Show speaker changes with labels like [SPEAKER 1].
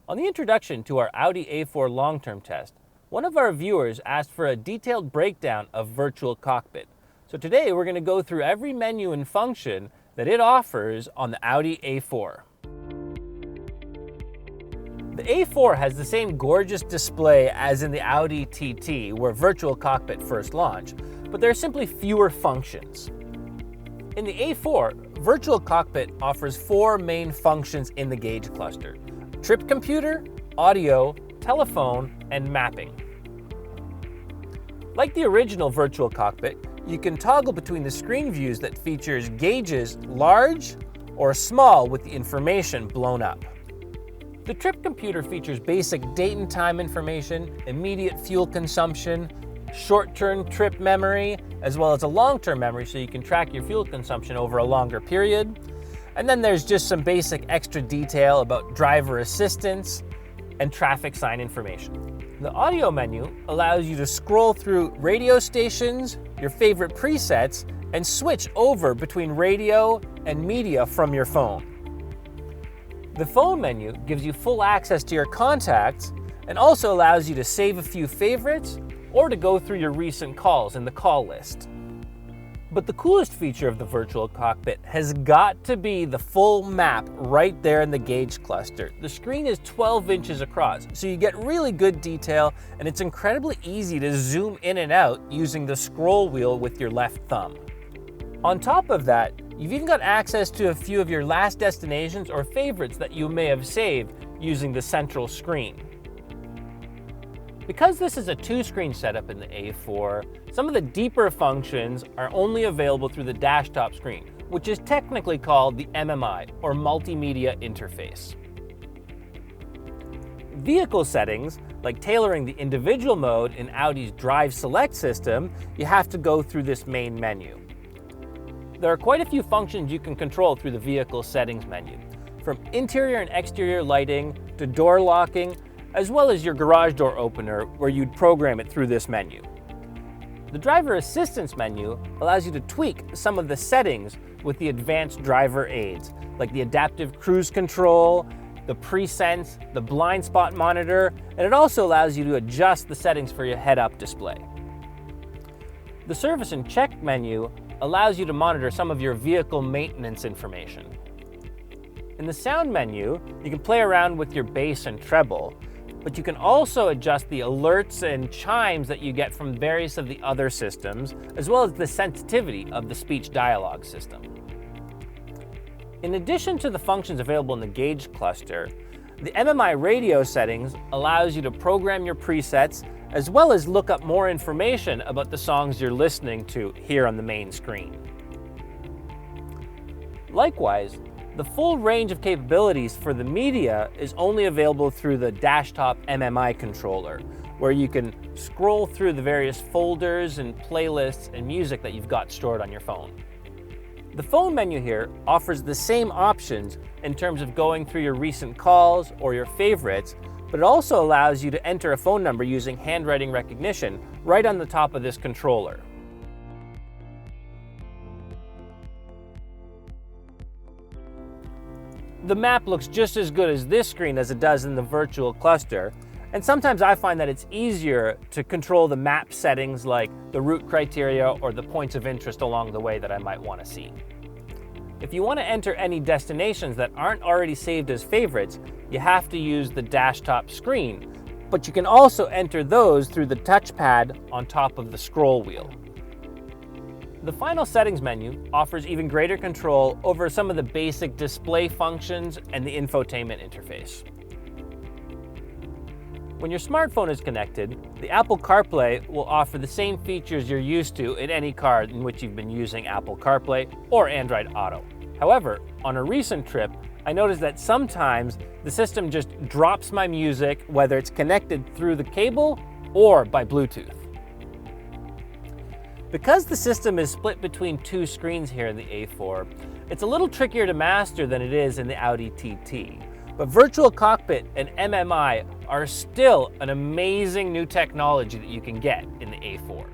[SPEAKER 1] On the introduction to our Audi A4 long-term test, one of our viewers asked for a detailed breakdown of Virtual Cockpit. So today we're going to go through every menu and function that it offers on the Audi A4. The A4 has the same gorgeous display as in the Audi TT, where Virtual Cockpit first launched, but there are simply fewer functions. In the A4, Virtual Cockpit offers four main functions in the gauge cluster: trip computer, audio, telephone, and mapping. Like the original Virtual Cockpit, you can toggle between the screen views that features gauges large or small with the information blown up. The trip computer features basic date and time information, immediate fuel consumption, short-term trip memory, as well as a long-term memory so you can track your fuel consumption over a longer period. And then there's just some basic extra detail about driver assistance and traffic sign information. The audio menu allows you to scroll through radio stations, your favorite presets, and switch over between radio and media from your phone. The phone menu gives you full access to your contacts and also allows you to save a few favorites or to go through your recent calls in the call list. But the coolest feature of the Virtual Cockpit has got to be the full map right there in the gauge cluster. The screen is 12 inches across, so you get really good detail, and it's incredibly easy to zoom in and out using the scroll wheel with your left thumb. On top of that, you've even got access to a few of your last destinations or favorites that you may have saved using the central screen. Because this is a two-screen setup in the A4, some of the deeper functions are only available through the dash-top screen, which is technically called the MMI, or Multimedia Interface. Vehicle settings, like tailoring the individual mode in Audi's Drive Select system, you have to go through this main menu. There are quite a few functions you can control through the vehicle settings menu, from interior and exterior lighting to door locking, as well as your garage door opener, where you'd program it through this menu. The driver assistance menu allows you to tweak some of the settings with the advanced driver aids, like the adaptive cruise control, the pre-sense, the blind spot monitor, and it also allows you to adjust the settings for your head-up display. The service and check menu allows you to monitor some of your vehicle maintenance information. In the sound menu, you can play around with your bass and treble, but you can also adjust the alerts and chimes that you get from various of the other systems, as well as the sensitivity of the speech dialogue system. In addition to the functions available in the gauge cluster, the MMI radio settings allows you to program your presets, as well as look up more information about the songs you're listening to here on the main screen. Likewise, the full range of capabilities for the media is only available through the dash-top MMI controller, where you can scroll through the various folders and playlists and music that you've got stored on your phone. The phone menu here offers the same options in terms of going through your recent calls or your favorites, but it also allows you to enter a phone number using handwriting recognition right on the top of this controller. The map looks just as good as this screen as it does in the virtual cluster, and sometimes I find that it's easier to control the map settings like the route criteria or the points of interest along the way that I might want to see. If you want to enter any destinations that aren't already saved as favorites, you have to use the dash-top screen, but you can also enter those through the touchpad on top of the scroll wheel. The final settings menu offers even greater control over some of the basic display functions and the infotainment interface. When your smartphone is connected, the Apple CarPlay will offer the same features you're used to in any car in which you've been using Apple CarPlay or Android Auto. However, on a recent trip, I noticed that sometimes the system just drops my music, whether it's connected through the cable or by Bluetooth. Because the system is split between two screens here in the A4, it's a little trickier to master than it is in the Audi TT. But Virtual Cockpit and MMI are still an amazing new technology that you can get in the A4.